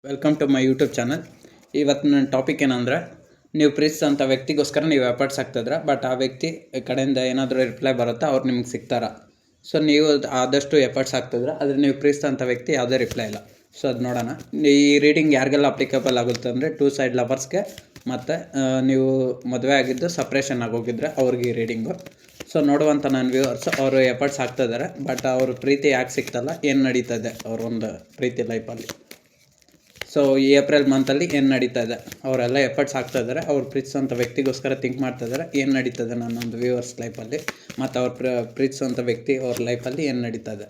Welcome to my YouTube channel. ಇವತ್ತು ನನ್ನ topic ಏನಂದರೆ, ನೀವು ಪ್ರೀತಿಸೋಂಥ ವ್ಯಕ್ತಿಗೋಸ್ಕರ ನೀವು ಎಫರ್ಟ್ಸ್ ಹಾಕ್ತಿದ್ರ, ಬಟ್ ಆ ವ್ಯಕ್ತಿ ಕಡೆಯಿಂದ ಏನಾದರೂ ರಿಪ್ಲೈ ಬರುತ್ತಾ, ಅವ್ರು ನಿಮ್ಗೆ ಸಿಗ್ತಾರಾ? ಸೊ ನೀವು ಆದಷ್ಟು ಎಫರ್ಟ್ಸ್ ಹಾಕ್ತಿದ್ರ, ಆದರೆ ನೀವು ಪ್ರೀತಿಸೋಂಥ ವ್ಯಕ್ತಿ ಯಾವುದೇ ರಿಪ್ಲೈ ಇಲ್ಲ. ಸೊ ಅದು ನೋಡೋಣ. ಈ ರೀಡಿಂಗ್ ಯಾರಿಗೆಲ್ಲ ಅಪ್ಲಿಕೇಬಲ್ ಆಗುತ್ತೆ ಅಂದರೆ, 2 ಸೈಡ್ ಲವರ್ಸ್ಗೆ ಮತ್ತು ನೀವು ಮದುವೆ ಆಗಿದ್ದು ಸಪ್ರೇಷನ್ ಆಗೋಗಿದ್ರೆ ಅವ್ರಿಗೆ ಈ ರೀಡಿಂಗು. ಸೊ ನೋಡುವಂಥ ನನ್ನ ವ್ಯೂವರ್ಸ್ ಅವರು ಎಫರ್ಟ್ಸ್ ಹಾಕ್ತಿದ್ದಾರೆ, ಬಟ್ ಅವ್ರ ಪ್ರೀತಿ ಯಾಕೆ ಸಿಗ್ತಲ್ಲ, ಏನು ನಡೀತದೆ ಅವ್ರ ಒಂದು ಪ್ರೀತಿ ಲೈಫಲ್ಲಿ. ಸೊ ಈ ಏಪ್ರಿಲ್ ಮಂತಲ್ಲಿ ಏನು ನಡೀತಾ ಇದೆ, ಅವರೆಲ್ಲ ಎಫರ್ಟ್ಸ್ ಹಾಕ್ತಾಯಿದ್ದಾರೆ, ಅವ್ರು ಪ್ರೀತಿಸೋಂಥ ವ್ಯಕ್ತಿಗೋಸ್ಕರ ಥಿಂಕ್ ಮಾಡ್ತಾಯಿದ್ದಾರೆ, ಏನು ನಡೀತದೆ ನನ್ನೊಂದು ವ್ಯೂವರ್ಸ್ ಲೈಫಲ್ಲಿ, ಮತ್ತು ಅವ್ರು ಪ್ರೀತಿಸೋಂಥ ವ್ಯಕ್ತಿ ಅವ್ರ ಲೈಫಲ್ಲಿ ಏನು ನಡೀತಾ ಇದೆ.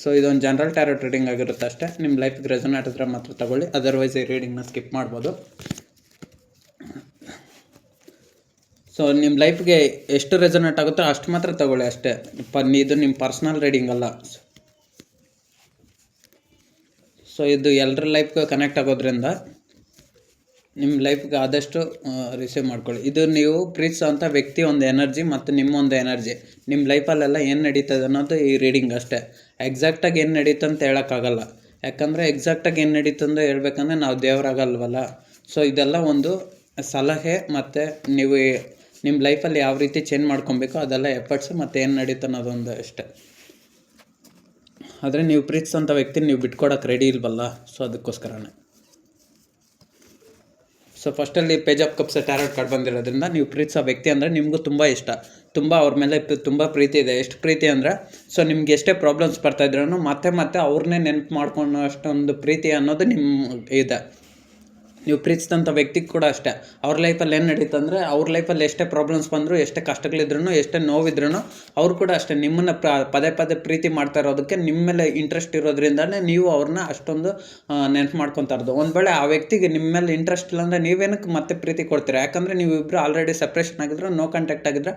ಸೊ ಇದೊಂದು ಜನರಲ್ ಟ್ಯಾರೋಟ್ ರೀಡಿಂಗ್ ಆಗಿರುತ್ತೆ ಅಷ್ಟೇ. ನಿಮ್ಮ ಲೈಫಿಗೆ ರೆಸೊನೇಟ್ ಆದರೆ ಮಾತ್ರ ತಗೊಳ್ಳಿ, ಅದರ್ವೈಸ್ ಈ ರೀಡಿಂಗ್ನ ಸ್ಕಿಪ್ ಮಾಡ್ಬೋದು. ಸೊ ನಿಮ್ಮ ಲೈಫ್ಗೆ ಎಷ್ಟು ರೆಸೊನೇಟ್ ಆಗುತ್ತೋ ಅಷ್ಟು ಮಾತ್ರ ತಗೊಳ್ಳಿ ಅಷ್ಟೇ. ಇದು ನಿಮ್ಮ ಪರ್ಸ್ನಲ್ ರೀಡಿಂಗ್ ಅಲ್ಲ. ಸೊ ಇದು ಎಲ್ಲರ ಲೈಫ್ಗೆ ಕನೆಕ್ಟ್ ಆಗೋದ್ರಿಂದ ನಿಮ್ಮ ಲೈಫ್ಗೆ ಆದಷ್ಟು ರಿಸೀವ್ ಮಾಡ್ಕೊಳ್ಳಿ. ಇದು ನೀವು ಪ್ರೀತಿಸೋಂಥ ವ್ಯಕ್ತಿ ಒಂದು ಎನರ್ಜಿ ಮತ್ತು ನಿಮ್ಮ ಒಂದು ಎನರ್ಜಿ, ನಿಮ್ಮ ಲೈಫಲ್ಲೆಲ್ಲ ಏನು ನಡೀತದೆ ಅನ್ನೋದು ಈ ರೀಡಿಂಗ್ ಅಷ್ಟೇ. ಎಕ್ಸಾಕ್ಟಾಗಿ ಏನು ನಡೀತು ಅಂತ ಹೇಳೋಕ್ಕಾಗಲ್ಲ, ಯಾಕಂದರೆ ಎಕ್ಸಾಕ್ಟಾಗಿ ಏನು ನಡೀತು ಅಂತ ಹೇಳ್ಬೇಕಂದ್ರೆ ನಾವು ದೇವರಾಗಲ್ವಲ್ಲ. ಸೊ ಇದೆಲ್ಲ ಒಂದು ಸಲಹೆ, ಮತ್ತು ನೀವು ನಿಮ್ಮ ಲೈಫಲ್ಲಿ ಯಾವ ರೀತಿ ಚೇಂಜ್ ಮಾಡ್ಕೊಬೇಕು ಅದೆಲ್ಲ ಎಫರ್ಟ್ಸು, ಮತ್ತು ಏನು ನಡೀತು ಅನ್ನೋದೊಂದು ಅಷ್ಟೇ. ಆದರೆ ನೀವು ಪ್ರೀತಿಸೋಂಥ ವ್ಯಕ್ತಿ ನೀವು ಬಿಟ್ಕೊಡೋಕೆ ರೆಡಿ ಇಲ್ವಲ್ಲ, ಸೊ ಅದಕ್ಕೋಸ್ಕರನೇ. ಸೊ ಫಸ್ಟಲ್ಲಿ page of cups tarot card ಬಂದಿರೋದ್ರಿಂದ ನೀವು ಪ್ರೀತಿಸೋ ವ್ಯಕ್ತಿ ಅಂದರೆ ನಿಮಗೂ ತುಂಬ ಇಷ್ಟ, ತುಂಬ ಅವ್ರ ಮೇಲೆ ತುಂಬ ಪ್ರೀತಿ ಇದೆ. ಎಷ್ಟು ಪ್ರೀತಿ ಅಂದರೆ, ಸೊ ನಿಮ್ಗೆ ಎಷ್ಟೇ ಪ್ರಾಬ್ಲಮ್ಸ್ ಬರ್ತಾಯಿದ್ರೂ ಮತ್ತೆ ಅವ್ರನ್ನೇ ನೆನಪು ಮಾಡ್ಕೊಳ್ಳೋ ಅಷ್ಟೊಂದು ಪ್ರೀತಿ ಅನ್ನೋದು ನಿಮ್ಮ ಇದೆ. ನೀವು ಪ್ರೀತಿಸಿದಂಥ ವ್ಯಕ್ತಿಗೆ ಕೂಡ ಅಷ್ಟೇ, ಅವ್ರ ಲೈಫಲ್ಲಿ ಏನು ನಡೀತು ಅಂದರೆ, ಅವ್ರ ಲೈಫಲ್ಲಿ ಎಷ್ಟೇ ಪ್ರಾಬ್ಲಮ್ಸ್ ಬಂದರೂ, ಎಷ್ಟೇ ಕಷ್ಟಗಳಿದ್ರೂ, ಎಷ್ಟೇ ನೋವಿದ್ರೂ ಅವ್ರು ಕೂಡ ಅಷ್ಟೇ ನಿಮ್ಮನ್ನು ಪದೇ ಪ್ರೀತಿ ಮಾಡ್ತಾ ಇರೋದಕ್ಕೆ ನಿಮ್ಮ ಮೇಲೆ ಇಂಟ್ರೆಸ್ಟ್ ಇರೋದ್ರಿಂದಲೇ ನೀವು ಅವ್ರನ್ನ ಅಷ್ಟೊಂದು ನೆನಪು ಮಾಡ್ಕೊತಾ ಇರೋದು. ಒಂದು ವೇಳೆ ಆ ವ್ಯಕ್ತಿಗೆ ನಿಮ್ಮ ಮೇಲೆ ಇಂಟ್ರೆಸ್ಟ್ ಇಲ್ಲ ಅಂದರೆ ನೀವೇನಕ್ಕೆ ಮತ್ತೆ ಪ್ರೀತಿ ಕೊಡ್ತೀರಾ? ಯಾಕಂದರೆ ನೀವು ಇಬ್ಬರು ಆಲ್ರೆಡಿ ಸಪ್ರೇಷನ್ ಆಗಿದ್ರೆ, ನೋ ಕಾಂಟ್ಯಾಕ್ಟ್ ಆಗಿದ್ರೆ,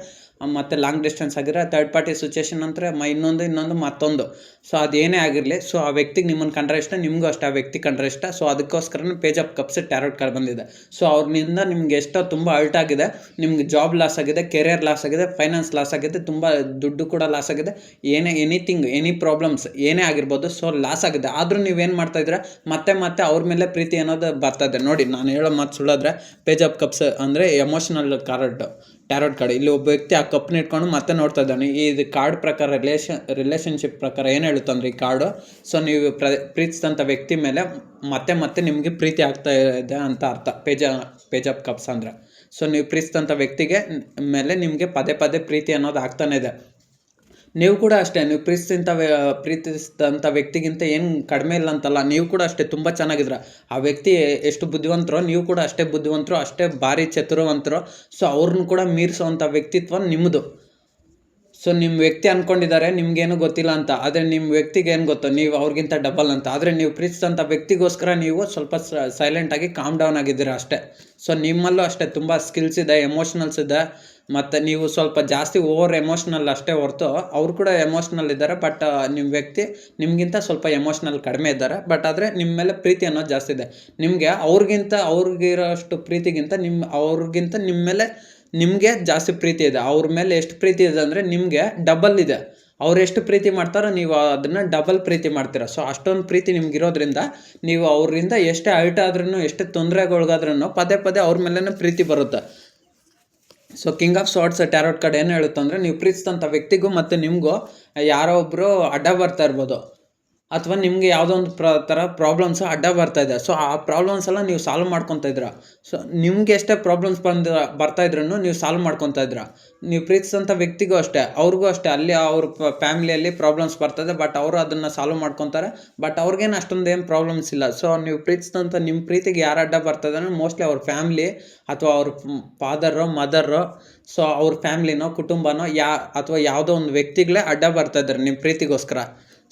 ಮತ್ತು ಲಾಂಗ್ ಡಿಸ್ಟೆನ್ಸ್ ಆಗಿದ್ರೆ, ಥರ್ಡ್ ಪಾರ್ಟಿ ಸಿಚುವೇಷನ್ ಅಂದರೆ ಇನ್ನೊಂದು ಮತ್ತೊಂದು. ಸೊ ಅದೇನೇ ಆಗಿರಲಿ, ಸೊ ಆ ವ್ಯಕ್ತಿಗೆ ನಿಮ್ಮನ್ನು ಕಂಡ್ರೆ ಇಷ್ಟ, ನಿಮಗೂ ಅಷ್ಟೇ ಆ ವ್ಯಕ್ತಿ ಕಂಡ್ರೆ ಇಷ್ಟ. ಸೊ ಅದಕ್ಕೋಸ್ಕರನೇ page of cups tarot card ಬಂದಿದೆ. ಸೊ ಅವ್ರಿಂದ ನಿಮ್ಗೆ ಎಷ್ಟೋ ತುಂಬ ಹರ್ಟ್ ಆಗಿದೆ, ನಿಮ್ಗೆ ಜಾಬ್ ಲಾಸ್ ಆಗಿದೆ, ಕೆರಿಯರ್ ಲಾಸ್ ಆಗಿದೆ, ಫೈನಾನ್ಸ್ ಲಾಸ್ ಆಗಿದೆ, ತುಂಬ ದುಡ್ಡು ಕೂಡ ಲಾಸ್ ಆಗಿದೆ, ಎನಿ ಪ್ರಾಬ್ಲಮ್ಸ್ ಏನೇ ಆಗಿರ್ಬೋದು. ಸೊ ಲಾಸ್ ಆಗಿದೆ, ಆದರೂ ನೀವೇನು ಮಾಡ್ತಾಯಿದ್ರೆ ಮತ್ತೆ ಅವ್ರ ಮೇಲೆ ಪ್ರೀತಿ ಅನ್ನೋದು ಬರ್ತಾಯಿದೆ. ನೋಡಿ, ನಾನು ಹೇಳೋ ಮಾತು ಸುಳ್ಳಾದ್ರೆ, ಪೇಜ್ ಆಫ್ ಕಪ್ಸ್ ಅಂದರೆ ಎಮೋಷನಲ್ ಟ್ಯಾರೋಟ್ ಕಾರ್ಡ್. ಇಲ್ಲಿ ಒಬ್ಬ ವ್ಯಕ್ತಿ ಆ ಕಪ್ನ ಇಟ್ಕೊಂಡು ಮತ್ತೆ ನೋಡ್ತಾ ಇದ್ದಾನೆ. ಇದು ಕಾರ್ಡ್ ಪ್ರಕಾರ ರಿಲೇಷನ್ಶಿಪ್ ಪ್ರಕಾರ ಏನು ಹೇಳುತ್ತಂದ್ರೆ ಈ ಕಾರ್ಡು, ಸೊ ನೀವು ಪ್ರೀತಿಸಿದಂಥ ವ್ಯಕ್ತಿ ಮೇಲೆ ಮತ್ತೆ ನಿಮಗೆ ಪ್ರೀತಿ ಆಗ್ತಾ ಇದೆ ಅಂತ ಅರ್ಥ. ಪೇಜ್ ಆಫ್ ಕಪ್ಸ್ ಅಂದರೆ, ಸೊ ನೀವು ಪ್ರೀತಿಸಿದಂಥ ವ್ಯಕ್ತಿಗೆ ಮೇಲೆ ನಿಮಗೆ ಪದೇ ಪ್ರೀತಿ ಅನ್ನೋದು ಆಗ್ತಾನೆ ಇದೆ. ನೀವು ಕೂಡ ಅಷ್ಟೇ, ನೀವು ಪ್ರೀತಿಸಿದಂಥ ವ್ಯಕ್ತಿಗಿಂತ ಏನು ಕಡಿಮೆ ಇಲ್ಲ ಅಂತಲ್ಲ, ನೀವು ಕೂಡ ಅಷ್ಟೇ ತುಂಬ ಚೆನ್ನಾಗಿದ್ರ. ಆ ವ್ಯಕ್ತಿ ಎಷ್ಟು ಬುದ್ಧಿವಂತರೋ ನೀವು ಕೂಡ ಅಷ್ಟೇ ಬುದ್ಧಿವಂತರು, ಅಷ್ಟೇ ಭಾರಿ ಚತುರವಂತರು. ಸೊ ಅವ್ರನ್ನ ಕೂಡ ಮೀರಿಸೋವಂಥ ವ್ಯಕ್ತಿತ್ವ ನಿಮ್ಮದು. ಸೊ ನಿಮ್ಮ ವ್ಯಕ್ತಿ ಅಂದ್ಕೊಂಡಿದ್ದಾರೆ ನಿಮಗೇನು ಗೊತ್ತಿಲ್ಲ ಅಂತ, ಆದರೆ ನಿಮ್ಮ ವ್ಯಕ್ತಿಗೆ ಏನು ಗೊತ್ತು, ನೀವು ಅವ್ರಿಗಿಂತ ಡಬಲ್ ಅಂತ. ಆದರೆ ನೀವು ಪ್ರೀತಿಸಿದಂಥ ವ್ಯಕ್ತಿಗೋಸ್ಕರ ನೀವು ಸ್ವಲ್ಪ ಸೈಲೆಂಟಾಗಿ ಕಾಮ್ ಡೌನ್ ಆಗಿದ್ದೀರಾ ಅಷ್ಟೇ. ಸೊ ನಿಮ್ಮಲ್ಲೂ ಅಷ್ಟೇ ತುಂಬ ಸ್ಕಿಲ್ಸ್ ಇದೆ, ಎಮೋಷ್ನಲ್ಸ್ ಇದೆ, ಮತ್ತು ನೀವು ಸ್ವಲ್ಪ ಜಾಸ್ತಿ ಓವರ್ ಎಮೋಷ್ನಲ್ ಅಷ್ಟೇ ಹೊರತು ಅವರು ಕೂಡ ಎಮೋಷ್ನಲ್ ಇದ್ದಾರೆ. ಬಟ್ ನಿಮ್ಮ ವ್ಯಕ್ತಿ ನಿಮಗಿಂತ ಸ್ವಲ್ಪ ಎಮೋಷ್ನಲ್ ಕಡಿಮೆ ಇದ್ದಾರೆ. ಬಟ್ ಆದರೆ ನಿಮ್ಮ ಮೇಲೆ ಪ್ರೀತಿ ಅನ್ನೋದು ಜಾಸ್ತಿ ಇದೆ. ನಿಮಗೆ ಅವ್ರಿಗಿರೋಷ್ಟು ಪ್ರೀತಿಗಿಂತ ನಿಮ್ಮ ಮೇಲೆ ನಿಮಗೆ ಜಾಸ್ತಿ ಪ್ರೀತಿ ಇದೆ. ಅವ್ರ ಮೇಲೆ ಎಷ್ಟು ಪ್ರೀತಿ ಇದೆ ಅಂದರೆ ನಿಮಗೆ ಡಬಲ್ ಇದೆ. ಅವ್ರು ಎಷ್ಟು ಪ್ರೀತಿ ಮಾಡ್ತಾರೋ ನೀವು ಅದನ್ನು ಡಬಲ್ ಪ್ರೀತಿ ಮಾಡ್ತೀರ. ಸೊ ಅಷ್ಟೊಂದು ಪ್ರೀತಿ ನಿಮ್ಗಿರೋದ್ರಿಂದ ನೀವು ಅವರಿಂದ ಎಷ್ಟೇ ಹರ್ಟ್ ಆದ್ರೂ, ಎಷ್ಟೇ ತೊಂದರೆಗೊಳಗಾದ್ರೂ ಪದೇ ಅವ್ರ ಮೇಲೇ ಪ್ರೀತಿ ಬರುತ್ತೆ. So king of swords tarot card ಏನು ಹೇಳುತ್ತೆ ಅಂದರೆ, ನೀವು ಪ್ರೀತಿಸಿದಂಥ ವ್ಯಕ್ತಿಗೂ ಮತ್ತು ನಿಮಗೂ ಯಾರೋ ಒಬ್ಬರು ಅಡ್ಡ ಬರ್ತಾ ಇರ್ಬೋದು, ಅಥವಾ ನಿಮಗೆ ಯಾವುದೋ ಒಂದು ಥರ ಪ್ರಾಬ್ಲಮ್ಸು ಅಡ್ಡ ಬರ್ತಾಯಿದೆ. ಸೊ ಆ ಪ್ರಾಬ್ಲಮ್ಸ್ ಎಲ್ಲ ನೀವು ಸಾಲ್ವ್ ಮಾಡ್ಕೊತಾ ಇದ್ದೀರಾ. ಸೊ ನಿಮಗೆ ಎಷ್ಟೇ ಪ್ರಾಬ್ಲಮ್ಸ್ ಬರ್ತಾಯಿದ್ರೂ ನೀವು ಸಾಲ್ವ್ ಮಾಡ್ಕೊತಾ ಇದ್ದೀರಾ. ನೀವು ಪ್ರೀತಿಸಿದಂಥ ವ್ಯಕ್ತಿಗೂ ಅಷ್ಟೇ, ಅವ್ರಿಗೂ ಅಷ್ಟೇ, ಅಲ್ಲಿ ಅವ್ರ ಫ್ಯಾಮಿಲಿಯಲ್ಲಿ ಪ್ರಾಬ್ಲಮ್ಸ್ ಬರ್ತದೆ, ಬಟ್ ಅವರು ಅದನ್ನು ಸಾಲ್ವ್ ಮಾಡ್ಕೊತಾರೆ. ಬಟ್ ಅವ್ರಿಗೇನು ಅಷ್ಟೊಂದು ಏನು ಪ್ರಾಬ್ಲಮ್ಸ್ ಇಲ್ಲ. ಸೊ ನೀವು ಪ್ರೀತಿಸಿದಂಥ ನಿಮ್ಮ ಪ್ರೀತಿಗೆ ಯಾರು ಅಡ್ಡ ಬರ್ತದೆ ಅಂದರೆ ಮೋಸ್ಟ್ಲಿ ಅವ್ರ ಫ್ಯಾಮ್ಲಿ, ಅಥವಾ ಅವ್ರ ಫಾದರೋ ಮದರೋ, ಸೊ ಅವ್ರ ಫ್ಯಾಮ್ಲಿನೋ ಕುಟುಂಬನೋ ಅಥವಾ ಯಾವುದೋ ಒಂದು ವ್ಯಕ್ತಿಗಳೇ ಅಡ್ಡ ಬರ್ತಾಯಿದ್ದಾರೆ ನಿಮ್ಮ ಪ್ರೀತಿಗೋಸ್ಕರ.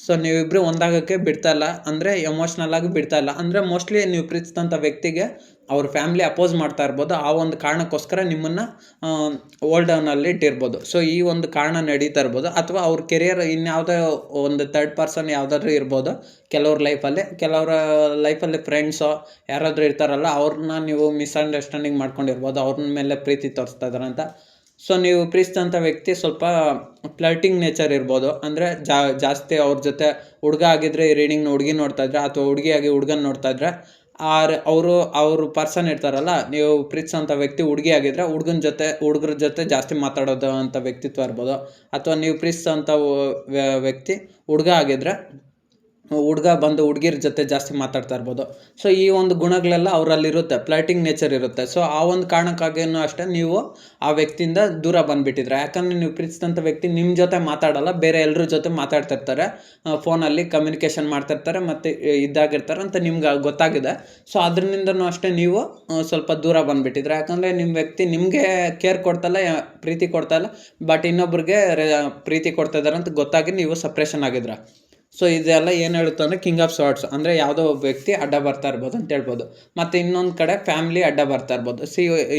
ಸೊ ನೀವಿಬ್ಬರು ಒಂದಾಗೋಕ್ಕೆ ಬಿಡ್ತಾಯಿಲ್ಲ, ಅಂದರೆ ಎಮೋಷ್ನಲ್ ಆಗಿ ಬಿಡ್ತಾಯಿಲ್ಲ. ಅಂದರೆ ಮೋಸ್ಟ್ಲಿ ನೀವು ಪ್ರೀತಿಸಿದಂಥ ವ್ಯಕ್ತಿಗೆ ಅವ್ರ ಫ್ಯಾಮ್ಲಿ ಅಪೋಸ್ ಮಾಡ್ತಾ ಇರ್ಬೋದು. ಆ ಒಂದು ಕಾರಣಕ್ಕೋಸ್ಕರ ನಿಮ್ಮನ್ನು ಓಲ್ಡ್ ಡೌನಲ್ಲಿ ಇಟ್ಟಿರ್ಬೋದು. ಸೊ ಈ ಒಂದು ಕಾರಣ ನಡೀತಾ ಇರ್ಬೋದು, ಅಥವಾ ಅವ್ರ ಕೆರಿಯರ್ ಇನ್ಯಾವುದೋ ಒಂದು ಥರ್ಡ್ ಪರ್ಸನ್ ಯಾವುದಾದ್ರೂ ಇರ್ಬೋದು. ಕೆಲವ್ರ ಲೈಫಲ್ಲಿ ಫ್ರೆಂಡ್ಸೋ ಯಾರಾದರೂ ಇರ್ತಾರಲ್ಲ, ಅವ್ರನ್ನ ನೀವು ಮಿಸ್ಅಂಡರ್ಸ್ಟ್ಯಾಂಡಿಂಗ್ ಮಾಡ್ಕೊಂಡಿರ್ಬೋದು, ಅವ್ರ ಮೇಲೆ ಪ್ರೀತಿ ತೋರಿಸ್ತಾ ಇದ್ದಾರೆ ಅಂತ. ಸೊ ನೀವು ಪ್ರೀತಿಸಿದಂಥ ವ್ಯಕ್ತಿ ಸ್ವಲ್ಪ ಫ್ಲರ್ಟಿಂಗ್ ನೇಚರ್ ಇರ್ಬೋದು. ಅಂದರೆ ಜಾಸ್ತಿ ಅವ್ರ ಜೊತೆ ಹುಡುಗ ಆಗಿದ್ರೆ ಈ ರೀಡಿಂಗ್ನ ಹುಡುಗಿ ನೋಡ್ತಾ ಇದ್ರೆ, ಅಥವಾ ಹುಡುಗಿಯಾಗಿ ಹುಡುಗನ ನೋಡ್ತಾ ಇದ್ರೆ, ಅವರು ಪರ್ಸನ್ ಇರ್ತಾರಲ್ಲ, ನೀವು ಪ್ರೀತಿಸೋಂಥ ವ್ಯಕ್ತಿ ಹುಡುಗಿ ಆಗಿದ್ರೆ ಹುಡುಗರ ಜೊತೆ ಜಾಸ್ತಿ ಮಾತಾಡೋದು ಅಂತ ವ್ಯಕ್ತಿತ್ವ ಇರ್ಬೋದು. ಅಥವಾ ನೀವು ಪ್ರೀತಿಸೋಂಥ ವ್ಯಕ್ತಿ ಹುಡುಗ ಆಗಿದ್ರೆ ಹುಡುಗ ಬಂದು ಹುಡುಗಿರ ಜೊತೆ ಜಾಸ್ತಿ ಮಾತಾಡ್ತಾ ಇರ್ಬೋದು. ಸೊ ಈ ಒಂದು ಗುಣಗಳೆಲ್ಲ ಅವರಲ್ಲಿರುತ್ತೆ, ಫ್ಲರ್ಟಿಂಗ್ ನೇಚರ್ ಇರುತ್ತೆ. ಸೊ ಆ ಒಂದು ಕಾರಣಕ್ಕಾಗಿಯೂ ಅಷ್ಟೇ ನೀವು ಆ ವ್ಯಕ್ತಿಯಿಂದ ದೂರ ಬಂದುಬಿಟ್ಟಿದ್ರೆ. ಯಾಕಂದರೆ ನೀವು ಪ್ರೀತಿಸಿದಂಥ ವ್ಯಕ್ತಿ ನಿಮ್ಮ ಜೊತೆ ಮಾತಾಡಲ್ಲ, ಬೇರೆ ಎಲ್ಲರ ಜೊತೆ ಮಾತಾಡ್ತಿರ್ತಾರೆ, ಫೋನಲ್ಲಿ ಕಮ್ಯುನಿಕೇಷನ್ ಮಾಡ್ತಿರ್ತಾರೆ ಮತ್ತು ಇದ್ದಾಗಿರ್ತಾರೆ ಅಂತ ನಿಮ್ಗೆ ಗೊತ್ತಾಗಿದೆ. ಸೊ ಅದರಿಂದನೂ ಅಷ್ಟೇ ನೀವು ಸ್ವಲ್ಪ ದೂರ ಬಂದುಬಿಟ್ಟಿದ್ರೆ. ಯಾಕಂದರೆ ನಿಮ್ಮ ವ್ಯಕ್ತಿ ನಿಮಗೆ ಕೇರ್ ಕೊಡ್ತಾಯಿಲ್ಲ, ಪ್ರೀತಿ ಕೊಡ್ತಾಯಿಲ್ಲ, ಬಟ್ ಇನ್ನೊಬ್ರಿಗೆ ಪ್ರೀತಿ ಕೊಡ್ತಾ ಇದ್ದಾರೆ ಅಂತ ಗೊತ್ತಾಗಿ ನೀವು ಸಪ್ರೇಷನ್ ಆಗಿದ್ರ. ಸೊ ಇದೆಲ್ಲ ಏನು ಹೇಳುತ್ತೆ ಅಂದರೆ ಕಿಂಗ್ ಆಫ್ ಸಾರ್ಟ್ಸ್, ಅಂದರೆ ಯಾವುದೋ ಒಬ್ಬ ವ್ಯಕ್ತಿ ಅಡ್ಡ ಬರ್ತಾ ಇರ್ಬೋದು ಅಂತ ಹೇಳ್ಬೋದು. ಮತ್ತು ಇನ್ನೊಂದು ಕಡೆ ಫ್ಯಾಮಿಲಿ ಅಡ್ಡ ಬರ್ತಾ ಇರ್ಬೋದು.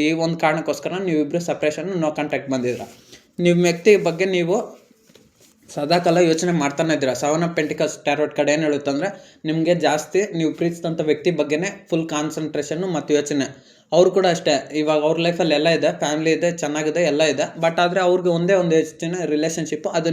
ಈ ಒಂದು ಕಾರಣಕ್ಕೋಸ್ಕರ ನೀವಿಬ್ಬರು ಸಪ್ರೇಷನ್, ನೋ ಕಾಂಟ್ಯಾಕ್ಟ್ ಬಂದಿದ್ದೀರ. ನಿಮ್ಮ ವ್ಯಕ್ತಿ ಬಗ್ಗೆ ನೀವು ಸದಾಕಾಲ ಯೋಚನೆ ಮಾಡ್ತಾನೆ ಇದ್ದೀರಾ. 7 ಆಫ್ ಪೆಂಟಿಕಲ್ಸ್ ಟ್ಯಾರೋಟ್ ಕಡೆ ಏನು ಹೇಳುತ್ತೆ ಅಂದರೆ ನಿಮಗೆ ಜಾಸ್ತಿ ನೀವು ಪ್ರೀತಿಸಿದಂಥ ವ್ಯಕ್ತಿ ಬಗ್ಗೆನೇ ಫುಲ್ ಕಾನ್ಸಂಟ್ರೇಷನ್ನು ಮತ್ತು ಯೋಚನೆ. ಅವರು ಕೂಡ ಅಷ್ಟೇ, ಇವಾಗ ಅವ್ರ ಲೈಫಲ್ಲಿ ಎಲ್ಲ ಇದೆ, ಫ್ಯಾಮಿಲಿ ಇದೆ, ಚೆನ್ನಾಗಿದೆ, ಎಲ್ಲ ಇದೆ. ಬಟ್ ಆದರೆ ಅವ್ರಿಗೆ ಒಂದೇ ಒಂದು ಹೆಚ್ಚಿನ ರಿಲೇಷನ್ಶಿಪ್ಪು, ಅದು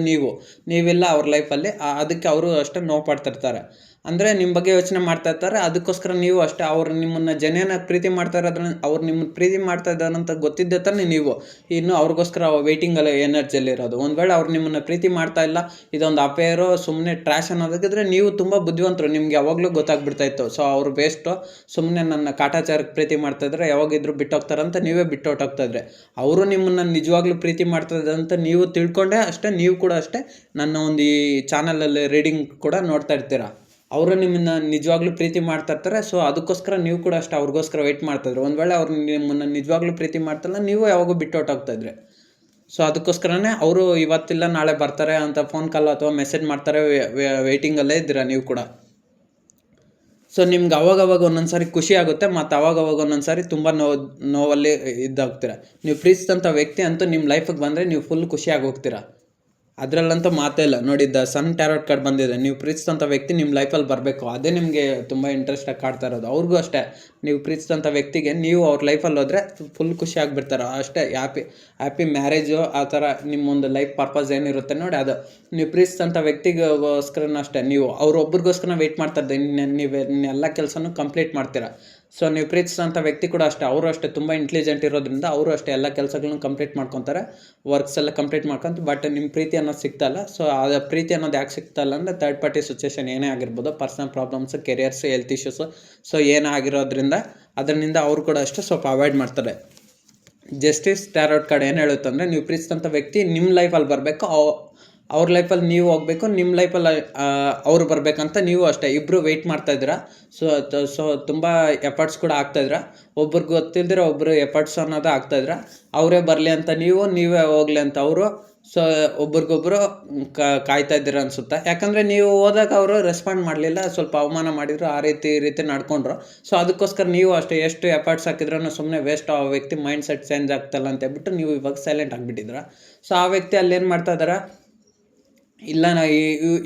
ನೀವಿಲ್ಲ ಅವ್ರ ಲೈಫಲ್ಲಿ. ಅದಕ್ಕೆ ಅವರು ಅಷ್ಟೇ ನೋವು ಪಡ್ತಿರ್ತಾರೆ. ಅಂದರೆ ನಿಮ್ಮ ಬಗ್ಗೆ ಯೋಚನೆ ಮಾಡ್ತಾ ಇರ್ತಾರೆ. ಅದಕ್ಕೋಸ್ಕರ ನೀವು ಅಷ್ಟೇ ಅವ್ರು ನಿಮ್ಮನ್ನು ಜನ ಪ್ರೀತಿ ಮಾಡ್ತಾ ಇರೋದ್ರಿಂದ, ಅವ್ರು ನಿಮ್ಮನ್ನು ಪ್ರೀತಿ ಮಾಡ್ತಾ ಇದ್ದಾರೆ ಅಂತ ಗೊತ್ತಿದ್ದೆ ತಾನೇ ನೀವು ಇನ್ನು ಅವ್ರಿಗೋಸ್ಕರ ವೇಟಿಂಗಲ್ಲಿ ಎನರ್ಜಿಯಲ್ಲಿರೋದು. ಒಂದು ವೇಳೆ ಅವ್ರು ನಿಮ್ಮನ್ನು ಪ್ರೀತಿ ಮಾಡ್ತಾ ಇಲ್ಲ, ಇದೊಂದು ಅಫೇರೋ ಸುಮ್ಮನೆ ಟ್ರ್ಯಾಶ್ ಅನ್ನೋದಕ್ಕಿದ್ರೆ ನೀವು ತುಂಬ ಬುದ್ಧಿವಂತರು, ನಿಮ್ಗೆ ಯಾವಾಗಲೂ ಗೊತ್ತಾಗ್ಬಿಡ್ತಾಯಿತ್ತು. ಸೊ ಅವ್ರು ಬೇಸ್ಟು, ಸುಮ್ಮನೆ ನನ್ನ ಕಾಟಾಚಾರಕ್ಕೆ ಪ್ರೀತಿ ಮಾಡ್ತಾಯಿದ್ರೆ ಯಾವಾಗಿದ್ರು ಬಿಟ್ಟೋಗ್ತಾರಂತ ನೀವೇ ಬಿಟ್ಟು ಹೊಟ್ಟೋಗ್ತಾಯಿದ್ರೆ. ಅವರು ನಿಮ್ಮನ್ನು ನಿಜವಾಗ್ಲೂ ಪ್ರೀತಿ ಮಾಡ್ತಾಯಿದ್ದಾರೆ ಅಂತ ನೀವು ತಿಳ್ಕೊಂಡೆ ಅಷ್ಟೇ. ನೀವು ಕೂಡ ಅಷ್ಟೇ ನನ್ನ ಒಂದು ಈ ಚಾನಲಲ್ಲಿ ರೀಡಿಂಗ್ ಕೂಡ ನೋಡ್ತಾ ಇರ್ತೀರ. ಅವರು ನಿಮ್ಮನ್ನು ನಿಜವಾಗ್ಲೂ ಪ್ರೀತಿ ಮಾಡ್ತಾ ಇರ್ತಾರೆ. ಸೊ ಅದಕ್ಕೋಸ್ಕರ ನೀವು ಕೂಡ ಅಷ್ಟೇ ಅವ್ರಿಗೋಸ್ಕರ ವೆಯ್ಟ್ ಮಾಡ್ತಾಯಿದ್ರು. ಒಂದು ವೇಳೆ ಅವ್ರು ನಿಮ್ಮನ್ನು ನಿಜವಾಗ್ಲೂ ಪ್ರೀತಿ ಮಾಡ್ತಾಯಿಲ್ಲ, ನೀವು ಯಾವಾಗೂ ಬಿಟ್ಟು ಹೊಟ್ಟೋಗ್ತಾಯಿದ್ರೆ. ಸೊ ಅದಕ್ಕೋಸ್ಕರನೇ ಅವರು ಇವತ್ತಿಲ್ಲ ನಾಳೆ ಬರ್ತಾರೆ ಅಂತ ಫೋನ್ ಕಾಲ್ ಅಥವಾ ಮೆಸೇಜ್ ಮಾಡ್ತಾರೆ, ವೆಯ್ಟಿಂಗಲ್ಲೇ ಇದ್ದೀರಾ ನೀವು ಕೂಡ. ಸೊ ನಿಮ್ಗೆ ಅವಾಗವಾಗ ಒಂದೊಂದು ಸಾರಿ ಖುಷಿ ಆಗುತ್ತೆ, ಮತ್ತು ಅವಾಗವಾಗ ಒಂದೊಂದು ಸಾರಿ ತುಂಬ ನೋವಲ್ಲಿ ಇದ್ದಾಗ್ತೀರ. ನೀವು ಪ್ರೀತಿಸಿದಂಥ ವ್ಯಕ್ತಿ ಅಂತೂ ನಿಮ್ಮ ಲೈಫಿಗೆ ಬಂದರೆ ನೀವು ಫುಲ್ ಖುಷಿಯಾಗಿ ಹೋಗ್ತೀರಾ. ಅದರಲ್ಲಂತೂ ಮಾತೇ ಇಲ್ಲ. ನೋಡಿ, ಸನ್ ಟ್ಯಾರೋಟ್ ಕಾರ್ಡ್ ಬಂದಿದೆ. ನೀವು ಪ್ರೀತಿಸಿದಂಥ ವ್ಯಕ್ತಿ ನಿಮ್ಮ ಲೈಫಲ್ಲಿ ಬರಬೇಕು, ಅದೇ ನಿಮಗೆ ತುಂಬ ಇಂಟ್ರೆಸ್ಟಾಗಿ ಕಾಡ್ತಾ ಇರೋದು. ಅವ್ರಿಗೂ ಅಷ್ಟೇ, ನೀವು ಪ್ರೀತಿಸಿದಂಥ ವ್ಯಕ್ತಿಗೆ ನೀವು ಅವ್ರ ಲೈಫಲ್ಲಿ ಹೋದರೆ ಫುಲ್ ಖುಷಿ ಆಗಿಬಿಡ್ತಾರೆ ಅಷ್ಟೇ. ಹ್ಯಾಪಿ ಮ್ಯಾರೇಜು ಆ ಥರ ನಿಮ್ಮೊಂದು ಲೈಫ್ ಪರ್ಪಸ್ ಏನಿರುತ್ತೆ ನೋಡಿ, ಅದು ನೀವು ಪ್ರೀತಿಸಿದಂಥ ವ್ಯಕ್ತಿಗೋಸ್ಕರನೂ ಅಷ್ಟೇ. ನೀವು ಅವ್ರೊಬ್ರಿಗೋಸ್ಕರ ವೆಯ್ಟ್ ಮಾಡ್ತಾ ಇದ್ದೆ, ನೀವೆಲ್ಲ ಕೆಲಸನೂ ಕಂಪ್ಲೀಟ್ ಮಾಡ್ತೀರಾ. ಸೊ ನೀವು ಪ್ರೀತಿಸಿದಂಥ ವ್ಯಕ್ತಿ ಕೂಡ ಅಷ್ಟೇ, ಅವರು ಅಷ್ಟೇ ತುಂಬ ಇಂಟೆಲಿಜೆಂಟ್ ಇರೋದ್ರಿಂದ ಅವರು ಅಷ್ಟೇ ಎಲ್ಲ ಕೆಲಸಗಳನ್ನ ಕಂಪ್ಲೀಟ್ ಮಾಡ್ಕೊತಾರೆ, ವರ್ಕ್ಸ್ ಎಲ್ಲ ಕಂಪ್ಲೀಟ್ ಮಾಡ್ಕೊಂತ. ಬಟ್ ನಿಮ್ಮ ಪ್ರೀತಿ ಅನ್ನೋದು ಸಿಗ್ತಾಯಿಲ್ಲ. ಸೊ ಆ ಪ್ರೀತಿ ಅನ್ನೋದು ಯಾಕೆ ಸಿಗ್ತಾಯಿಲ್ಲ ಅಂದರೆ ಥರ್ಡ್ ಪಾರ್ಟಿ ಸಿಚುವೇಶನ್ ಏನೇ ಆಗಿರ್ಬೋದು, personal problems, careers, health issues, so ಏನೇ ಆಗಿರೋದ್ರಿಂದ ಅದರಿಂದ ಅವರು ಕೂಡ ಅಷ್ಟೇ ಸ್ವಲ್ಪ ಅವಾಯ್ಡ್ ಮಾಡ್ತಾರೆ. ಜಸ್ಟಿಸ್ ಟ್ಯಾರೋಟ್ ಕಾರ್ಡ್ ಏನು ಹೇಳುತ್ತೆ ಅಂದರೆ ನೀವು ಪ್ರೀತಿಸಿದಂಥ ವ್ಯಕ್ತಿ ನಿಮ್ಮ ಲೈಫಲ್ಲಿ ಬರಬೇಕು, ಅವ್ರ ಲೈಫಲ್ಲಿ ನೀವು ಹೋಗ್ಬೇಕು, ನಿಮ್ಮ ಲೈಫಲ್ಲಿ ಅವರು ಬರಬೇಕಂತ ನೀವು ಅಷ್ಟೇ ಇಬ್ಬರು ವೆಯ್ಟ್ ಮಾಡ್ತಾಯಿದ್ದೀರಾ. ಸೊ ತುಂಬ ಎಫರ್ಟ್ಸ್ ಕೂಡ ಆಗ್ತಾಯಿದ್ದೀರಾ. ಒಬ್ರಿಗೆ ಗೊತ್ತಿಲ್ದಿರ ಒಬ್ಬರು ಎಫರ್ಟ್ಸ್ ಅನ್ನೋದು ಆಗ್ತಾಯಿದ್ದೀರಾ. ಅವರೇ ಬರಲಿ ಅಂತ ನೀವೇ ಹೋಗ್ಲಿ ಅಂತ ಅವರು. ಸೊ ಒಬ್ರಿಗೊಬ್ಬರು ಕಾಯ್ತಾ ಇದ್ದೀರ ಅನಿಸುತ್ತೆ. ಯಾಕಂದರೆ ನೀವು ಹೋದಾಗ ಅವರು ರೆಸ್ಪಾಂಡ್ ಮಾಡಲಿಲ್ಲ, ಸ್ವಲ್ಪ ಅವಮಾನ ಮಾಡಿದರು, ಈ ರೀತಿ ನಡ್ಕೊಂಡ್ರು. ಸೊ ಅದಕ್ಕೋಸ್ಕರ ನೀವು ಅಷ್ಟೇ ಎಷ್ಟು ಎಫರ್ಟ್ಸ್ ಹಾಕಿದ್ರೂ ಸುಮ್ಮನೆ ವೇಸ್ಟ್, ಆ ವ್ಯಕ್ತಿ ಮೈಂಡ್ ಸೆಟ್ ಚೇಂಜ್ ಆಗ್ತಾಯಿಲ್ಲ ಅಂತ ಹೇಳ್ಬಿಟ್ಟು ನೀವು ಇವಾಗ ಸೈಲೆಂಟ್ ಆಗಿಬಿಟ್ಟಿದ್ರ. ಸೊ ಆ ವ್ಯಕ್ತಿ ಅಲ್ಲೇನು ಮಾಡ್ತಾ ಇದ್ದಾರೆ, ಇಲ್ಲ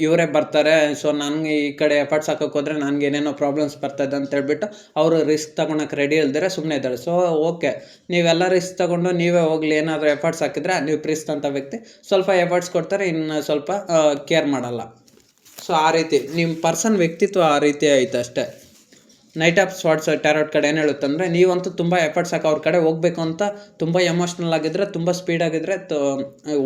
ಇವರೇ ಬರ್ತಾರೆ, ಸೊ ನನಗೆ ಈ ಕಡೆ ಎಫರ್ಟ್ಸ್ ಹಾಕೋಕೆ ಹೋದರೆ ನನಗೆ ಏನೇನೋ ಪ್ರಾಬ್ಲಮ್ಸ್ ಬರ್ತಾಯಿದೆ ಅಂತ ಹೇಳ್ಬಿಟ್ಟು ಅವರು ರಿಸ್ಕ್ ತೊಗೊಳಕ್ಕೆ ರೆಡಿ ಇಲ್ದಿರ ಸುಮ್ಮನೆ ಇದ್ದಾರೆ. ಸೊ ಓಕೆ, ನೀವೆಲ್ಲ ರಿಸ್ಕ್ ತೊಗೊಂಡು ನೀವೇ ಹೋಗಲಿ, ಏನಾದರೂ ಎಫರ್ಟ್ಸ್ ಹಾಕಿದ್ರೆ ನೀವು ಪ್ರೀತಿಸಿದಂಥ ವ್ಯಕ್ತಿ ಸ್ವಲ್ಪ ಎಫರ್ಟ್ಸ್ ಕೊಡ್ತಾರೆ, ಇನ್ನು ಸ್ವಲ್ಪ ಕೇರ್ ಮಾಡಲ್ಲ. ಸೊ ಆ ರೀತಿ ನಿಮ್ಮ ಪರ್ಸನ್ ವ್ಯಕ್ತಿತ್ವ ಆ ರೀತಿ ಐತೆ ಅಷ್ಟೇ. ನೈಟ್ ಆಫ್ ಸ್ವಾರ್ಡ್ಸ್ ಟ್ಯಾರೋಟ್ ಕಡೆ ಏನು ಹೇಳುತ್ತೆ ಅಂದರೆ ನೀವಂತೂ ತುಂಬ ಎಫರ್ಟ್ಸ್ ಹಾಕಿ ಅವ್ರ ಕಡೆ ಹೋಗಬೇಕು ಅಂತ, ತುಂಬ ಎಮೋಷ್ನಲ್ ಆಗಿದ್ದರೆ, ತುಂಬ ಸ್ಪೀಡಾಗಿದ್ದರೆ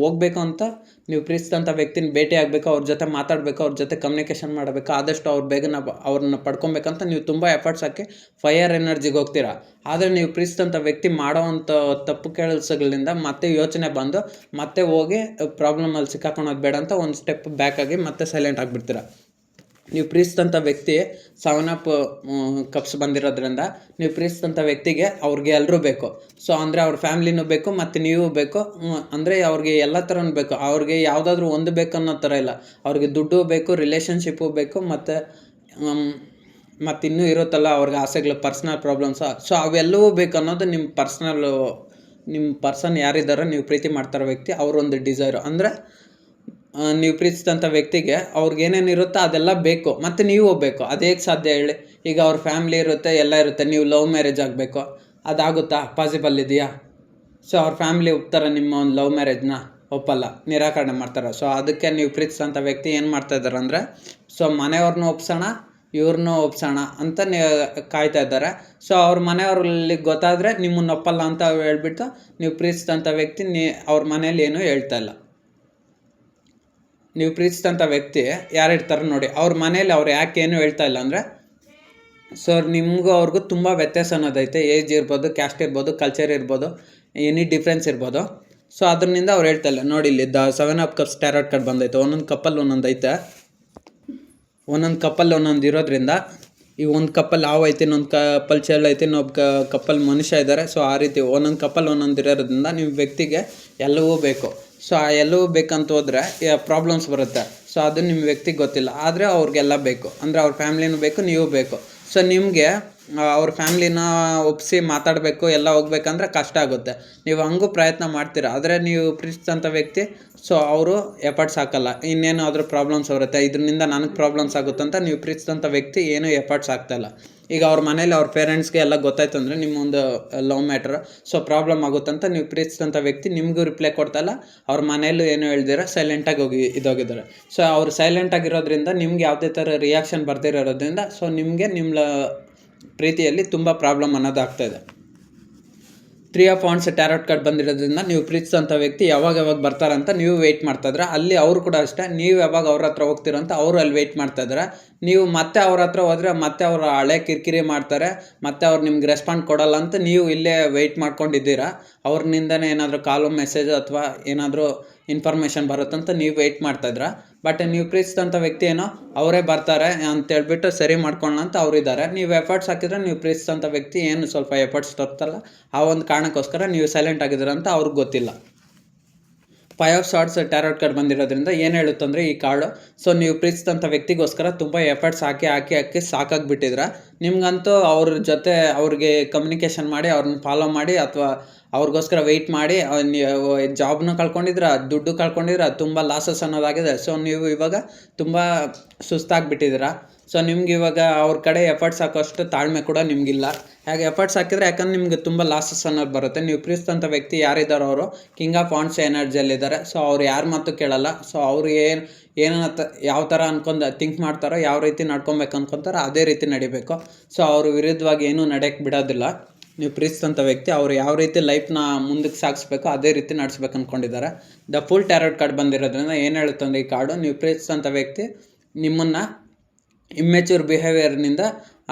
ಹೋಗಬೇಕು ಅಂತ ನೀವು ಪ್ರೀತಿಸಿದಂಥ ವ್ಯಕ್ತಿನ ಭೇಟಿ ಆಗಬೇಕು, ಅವ್ರ ಜೊತೆ ಮಾತಾಡಬೇಕು, ಅವ್ರ ಜೊತೆ ಕಮ್ಯುನಿಕೇಷನ್ ಮಾಡಬೇಕು, ಆದಷ್ಟು ಅವ್ರ ಬೇಗನೆ ಅವ್ರನ್ನ ಪಡ್ಕೊಬೇಕಂತ ನೀವು ತುಂಬ ಎಫರ್ಟ್ಸ್ ಹಾಕಿ ಫೈರ್ ಎನರ್ಜಿಗೆ ಹೋಗ್ತೀರಾ. ಆದರೆ ನೀವು ಪ್ರೀತಿಸಿದಂಥ ವ್ಯಕ್ತಿ ಮಾಡೋವಂಥ ತಪ್ಪು ಕೆಲಸಗಳಿಂದ ಮತ್ತೆ ಯೋಚನೆ ಬಂದು ಮತ್ತೆ ಹೋಗಿ ಪ್ರಾಬ್ಲಮಲ್ಲಿ ಸಿಕ್ಕಾಕೊಳೋದು ಬೇಡ ಅಂತ ಒಂದು ಸ್ಟೆಪ್ ಬ್ಯಾಕ್ ಆಗಿ ಮತ್ತೆ ಸೈಲೆಂಟ್ ಆಗಿಬಿಡ್ತೀರಾ. ನೀವು ಪ್ರೀತಿಸಿದಂಥ ವ್ಯಕ್ತಿ 7 ಆಫ್ ಕಪ್ಸ್ ಬಂದಿರೋದ್ರಿಂದ ನೀವು ಪ್ರೀತಿಸಿದಂಥ ವ್ಯಕ್ತಿಗೆ ಅವ್ರಿಗೆ ಎಲ್ಲರೂ ಬೇಕು. ಸೊ ಅಂದರೆ ಅವ್ರ ಫ್ಯಾಮ್ಲಿನೂ ಬೇಕು ಮತ್ತು ನೀವು ಬೇಕು. ಅಂದರೆ ಅವ್ರಿಗೆ ಎಲ್ಲ ಥರನೂ ಬೇಕು. ಅವ್ರಿಗೆ ಯಾವುದಾದ್ರೂ ಒಂದು ಬೇಕು ಅನ್ನೋ ಥರ ಇಲ್ಲ. ಅವ್ರಿಗೆ ದುಡ್ಡು ಬೇಕು, ರಿಲೇಷನ್ಶಿಪ್ಪು ಬೇಕು, ಮತ್ತು ಇನ್ನೂ ಇರುತ್ತಲ್ಲ ಅವ್ರಿಗೆ ಆಸೆಗಳು, ಪರ್ಸ್ನಲ್ ಪ್ರಾಬ್ಲಮ್ಸ್. ಸೊ ಅವೆಲ್ಲವೂ ಬೇಕು ಅನ್ನೋದು ನಿಮ್ಮ ಪರ್ಸನ್ ಯಾರಿದ್ದಾರೋ ನೀವು ಪ್ರೀತಿ ಮಾಡ್ತಾರೋ ವ್ಯಕ್ತಿ ಅವರೊಂದು ಡಿಸೈರು. ಅಂದರೆ ನೀವು ಪ್ರೀತಿಸಿದಂಥ ವ್ಯಕ್ತಿಗೆ ಅವ್ರಿಗೆ ಏನೇನು ಇರುತ್ತೋ ಅದೆಲ್ಲ ಬೇಕು, ಮತ್ತು ನೀವು ಹೋಗ್ಬೇಕು. ಅದು ಹೇಗೆ ಸಾಧ್ಯ ಹೇಳಿ? ಈಗ ಅವ್ರ ಫ್ಯಾಮ್ಲಿ ಇರುತ್ತೆ, ಎಲ್ಲ ಇರುತ್ತೆ, ನೀವು ಲವ್ ಮ್ಯಾರೇಜ್ ಆಗಬೇಕು, ಅದಾಗುತ್ತಾ? ಪಾಸಿಬಲ್ ಇದೆಯಾ? ಸೊ ಅವ್ರ ಫ್ಯಾಮಿಲಿ ಒಪ್ತಾರೆ, ನಿಮ್ಮ ಒಂದು ಲವ್ ಮ್ಯಾರೇಜ್ನ ಒಪ್ಪಲ್ಲ, ನಿರಾಕರಣೆ ಮಾಡ್ತಾರೆ. ಸೊ ಅದಕ್ಕೆ ನೀವು ಪ್ರೀತಿಸೋಂಥ ವ್ಯಕ್ತಿ ಏನು ಮಾಡ್ತಾಯಿದ್ದಾರೆ ಅಂದರೆ, ಸೊ ಮನೆಯವ್ರನ್ನೂ ಒಪ್ಸೋಣ, ಇವ್ರನ್ನೂ ಒಪ್ಸೋಣ ಅಂತ ಕಾಯ್ತಾ ಇದ್ದಾರೆ. ಸೊ ಅವ್ರ ಮನೆಯವ್ರಲ್ಲಿ ಗೊತ್ತಾದರೆ ನಿಮ್ಮನ್ನು ಒಪ್ಪಲ್ಲ ಅಂತ ಹೇಳ್ಬಿಟ್ಟು ನೀವು ಪ್ರೀತಿಸಿದಂಥ ವ್ಯಕ್ತಿ ಅವ್ರ ಮನೇಲಿ ಏನೂ ಹೇಳ್ತಾ ಇಲ್ಲ. ನೀವು ಪ್ರೀತಿಸಿದಂಥ ವ್ಯಕ್ತಿ ಯಾರಿರ್ತಾರೆ ನೋಡಿ, ಅವ್ರ ಮನೇಲಿ ಅವ್ರು ಯಾಕೆ ಏನು ಹೇಳ್ತಾ ಇಲ್ಲ ಅಂದರೆ, ಸೊ ನಿಮಗೂ ಅವ್ರಿಗೂ ತುಂಬ ವ್ಯತ್ಯಾಸ ಅನ್ನೋದೈತೆ. ಏಜ್ ಇರ್ಬೋದು, ಕ್ಯಾಸ್ಟ್ ಇರ್ಬೋದು, ಕಲ್ಚರ್ ಇರ್ಬೋದು, ಎನಿ ಡಿಫ್ರೆನ್ಸ್ ಇರ್ಬೋದು. ಸೊ ಅದರಿಂದ ಅವ್ರು ಹೇಳ್ತಾ ಇಲ್ಲ. ನೋಡಿ ಇಲ್ಲಿ seven of cups tarot card ಬಂದೈತೆ. ಒಂದೊಂದು ಕಪ್ಪಲ್ ಒಂದೊಂದು ಐತೆ, ಒಂದೊಂದು ಕಪ್ಪಲ್ ಒಂದೊಂದು ಇರೋದ್ರಿಂದ ಈ ಒಂದು ಕಪ್ಪಲ್ ಹಾವು ಐತೆ, ಇನ್ನೊಂದು ಕಪ್ಪಲ್ ಚೆಲ್ ಐತೆ, ಇನ್ನೊಬ್ಬ ಕಪ್ಪಲ್ ಮನುಷ್ಯ ಇದ್ದಾರೆ. ಸೊ ಆ ರೀತಿ ಒಂದೊಂದು ಕಪ್ಪಲ್ ಒಂದೊಂದು ಇರೋದ್ರಿಂದ ನಿಮ್ಮ ವ್ಯಕ್ತಿಗೆ ಎಲ್ಲವೂ ಬೇಕು. ಸೊ ಆ ಎಲ್ಲವೂ ಬೇಕಂತ ಹೋದರೆ ಪ್ರಾಬ್ಲಮ್ಸ್ ಬರುತ್ತೆ. ಸೊ ಅದು ನಿಮ್ಮ ವ್ಯಕ್ತಿಗೆ ಗೊತ್ತಿಲ್ಲ, ಆದರೆ ಅವ್ರಿಗೆಲ್ಲ ಬೇಕು. ಅಂದರೆ ಅವ್ರ ಫ್ಯಾಮ್ಲಿನೂ ಬೇಕು, ನೀವು ಬೇಕು. ಸೊ ನಿಮಗೆ ಅವ್ರ ಫ್ಯಾಮ್ಲಿನ ಒಪ್ಪಿಸಿ ಮಾತಾಡಬೇಕು, ಎಲ್ಲ ಹೋಗ್ಬೇಕಂದ್ರೆ ಕಷ್ಟ ಆಗುತ್ತೆ. ನೀವು ಹಂಗೂ ಪ್ರಯತ್ನ ಮಾಡ್ತೀರ, ಆದರೆ ನೀವು ಪ್ರೀತಿಸಿದಂಥ ವ್ಯಕ್ತಿ ಸೊ ಅವರು ಎಫರ್ಟ್ಸ್ ಹಾಕಲ್ಲ. ಇನ್ನೇನಾದರೂ ಪ್ರಾಬ್ಲಮ್ಸ್ ಬರುತ್ತೆ, ಇದರಿಂದ ನನಗೆ ಪ್ರಾಬ್ಲಮ್ಸ್ ಆಗುತ್ತೆ ಅಂತ ನೀವು ಪ್ರೀತಿಸಿದಂಥ ವ್ಯಕ್ತಿ ಏನೂ ಎಫರ್ಟ್ಸ್ ಆಗ್ತಾಯಿಲ್ಲ. ಈಗ ಅವ್ರ ಮನೇಲಿ ಅವ್ರ ಪೇರೆಂಟ್ಸ್ಗೆ ಎಲ್ಲ ಗೊತ್ತಾಯ್ತು ಅಂದರೆ ನಿಮ್ಮೊಂದು ಲವ್ ಮ್ಯಾಟ್ರ್, ಸೊ ಪ್ರಾಬ್ಲಮ್ ಆಗುತ್ತಂತ ನೀವು ಪ್ರೀತಿಸಿದಂಥ ವ್ಯಕ್ತಿ ನಿಮಗೂ ರಿಪ್ಲೈ ಕೊಡ್ತಾಯಿಲ್ಲ. ಅವ್ರ ಮನೇಲೂ ಏನು ಹೇಳ್ದಿರ ಸೈಲೆಂಟಾಗಿ ಇದಾಗಿದ್ದಾರೆ. ಸೊ ಅವ್ರು ಸೈಲೆಂಟಾಗಿರೋದ್ರಿಂದ ನಿಮ್ಗೆ ಯಾವುದೇ ಥರ ರಿಯಾಕ್ಷನ್ ಬರ್ದಿರೋದ್ರಿಂದ ಸೊ ನಿಮಗೆ ನಿಮ್ಮ ಪ್ರೀತಿಯಲ್ಲಿ ತುಂಬ ಪ್ರಾಬ್ಲಮ್ ಅನ್ನೋದಾಗ್ತಾಯಿದೆ. 3 ಆಫ್ ವಾಂಡ್ಸ್ ಟ್ಯಾರೋಟ್ ಕಾರ್ಡ್ ಬಂದಿರೋದ್ರಿಂದ ನೀವು ಪ್ರೀತಿಸೋಂಥ ವ್ಯಕ್ತಿ ಯಾವಾಗ ಬರ್ತಾರಂತ ನೀವು ವೆಯ್ಟ್ ಮಾಡ್ತಾಯಿದ್ರೆ, ಅಲ್ಲಿ ಅವರು ಕೂಡ ಅಷ್ಟೇ, ನೀವು ಯಾವಾಗ ಅವ್ರ ಹತ್ರ ಹೋಗ್ತೀರೋ ಅಂತ ಅವರು ಅಲ್ಲಿ ವೆಯ್ಟ್ ಮಾಡ್ತಾಯಿದ್ದಾರೆ. ನೀವು ಮತ್ತೆ ಅವ್ರ ಹತ್ರ ಹೋದರೆ ಮತ್ತೆ ಅವರು ಹಳೆ ಕಿರಿಕಿರಿ ಮಾಡ್ತಾರೆ, ಮತ್ತೆ ಅವ್ರು ನಿಮ್ಗೆ ರೆಸ್ಪಾಂಡ್ ಕೊಡೋಲ್ಲ ಅಂತ ನೀವು ಇಲ್ಲೇ ವೆಯ್ಟ್ ಮಾಡ್ಕೊಂಡಿದ್ದೀರಾ. ಅವ್ರನಿಂದನೇ ಏನಾದರೂ ಕಾಲು ಮೆಸೇಜು ಅಥವಾ ಏನಾದರೂ ಇನ್ಫಾರ್ಮೇಷನ್ ಬರುತ್ತಂತ ನೀವು ವೆಯ್ಟ್ ಮಾಡ್ತಾಯಿದ್ರ. ಬಟ್ ನೀವು ಪ್ರೀತಿಸಿದಂಥ ವ್ಯಕ್ತಿ ಏನೋ ಅವರೇ ಬರ್ತಾರೆ ಅಂತೇಳ್ಬಿಟ್ಟು ಸರಿ ಮಾಡ್ಕೊಳ್ಳೋಣ ಅಂತ ಅವರಿದ್ದಾರೆ. ನೀವು ಎಫರ್ಟ್ಸ್ ಹಾಕಿದ್ರೆ ನೀವು ಪ್ರೀತಿಸಿದಂಥ ವ್ಯಕ್ತಿ ಏನು ಸ್ವಲ್ಪ ಎಫರ್ಟ್ಸ್ ತರ್ತಲ್ಲ, ಆ ಒಂದು ಕಾರಣಕ್ಕೋಸ್ಕರ ನೀವು ಸೈಲೆಂಟ್ ಆಗಿದ್ದೀರ ಅಂತ ಅವ್ರಿಗೆ ಗೊತ್ತಿಲ್ಲ. 5 ಆಫ್ ಶಾರ್ಟ್ಸ್ ಟ್ಯಾರೋಟ್ ಕಾರ್ಡ್ ಬಂದಿರೋದ್ರಿಂದ ಏನು ಹೇಳುತ್ತಂದರೆ ಈ ಕಾರ್ಡು, ಸೊ ನೀವು ಪ್ರೀತಿಸಿದಂಥ ವ್ಯಕ್ತಿಗೋಸ್ಕರ ತುಂಬ ಎಫರ್ಟ್ಸ್ ಹಾಕಿ ಸಾಕಾಗಿಬಿಟ್ಟಿದ್ರೆ, ನಿಮ್ಗಂತೂ ಅವ್ರ ಜೊತೆ ಅವ್ರಿಗೆ ಕಮ್ಯುನಿಕೇಷನ್ ಮಾಡಿ, ಅವ್ರನ್ನ ಫಾಲೋ ಮಾಡಿ ಅಥವಾ ಅವ್ರಿಗೋಸ್ಕರ ವೆಯ್ಟ್ ಮಾಡಿ ನೀವು ಜಾಬ್ನ ಕಳ್ಕೊಂಡಿದ್ರೆ, ದುಡ್ಡು ಕಳ್ಕೊಂಡಿದ್ರೆ, ತುಂಬ ಲಾಸಸ್ ಅನ್ನೋದಾಗಿದೆ. ಸೊ ನೀವು ಇವಾಗ ತುಂಬ ಸುಸ್ತಾಗಿಬಿಟ್ಟಿದ್ದೀರಾ. ಸೊ ನಿಮ್ಗೆ ಇವಾಗ ಅವ್ರ ಕಡೆ ಎಫರ್ಟ್ಸ್ ಹಾಕೋಷ್ಟು ತಾಳ್ಮೆ ಕೂಡ ನಿಮಗಿಲ್ಲ. ಹಾಗೆ ಎಫರ್ಟ್ಸ್ ಹಾಕಿದರೆ ಯಾಕಂದ್ರೆ ನಿಮಗೆ ತುಂಬ ಲಾಸಸ್ ಅನ್ನೋದು ಬರುತ್ತೆ. ನೀವು ಪ್ರೀತಿಸಿದಂಥ ವ್ಯಕ್ತಿ ಯಾರಿದ್ದಾರೋ ಅವರು ಕಿಂಗ್ ಆಫ್ ವಾಂಡ್ಸ್ ಎನರ್ಜಿಯಲ್ಲಿದ್ದಾರೆ. ಸೊ ಅವ್ರು ಯಾರ ಮಾತು ಕೇಳಲ್ಲ. ಸೊ ಅವ್ರು ಯಾವ ಥರ ಅನ್ಕೊಂಡು ಥಿಂಕ್ ಮಾಡ್ತಾರೋ, ಯಾವ ರೀತಿ ನಡ್ಕೊಬೇಕು ಅನ್ಕೊತಾರೋ ಅದೇ ರೀತಿ ನಡಿಬೇಕು. ಸೊ ಅವ್ರ ವಿರುದ್ಧವಾಗಿ ಏನೂ ನಡೆಯಕ್ಕೆ ಬಿಡೋದಿಲ್ಲ. ನೀವು ಪ್ರೀತಿಸಿದಂಥ ವ್ಯಕ್ತಿ ಅವ್ರು ಯಾವ ರೀತಿ ಲೈಫ್ನ ಮುಂದಕ್ಕೆ ಸಾಗಿಸ್ಬೇಕು ಅದೇ ರೀತಿ ನಡೆಸ್ಬೇಕು ಅಂದ್ಕೊಂಡಿದ್ದಾರೆ. ದ ಫುಲ್ ಟ್ಯಾರೋಟ್ ಕಾರ್ಡ್ ಬಂದಿರೋದ್ರಿಂದ ಏನು ಹೇಳುತ್ತಂದ್ರೆ ಈ ಕಾರ್ಡು, ನೀವು ಪ್ರೀತಿಸಿದಂಥ ವ್ಯಕ್ತಿ ನಿಮ್ಮನ್ನು ಇಮ್ಮೆಚ್ಯೂರ್ ಬಿಹೇವಿಯರ್ನಿಂದ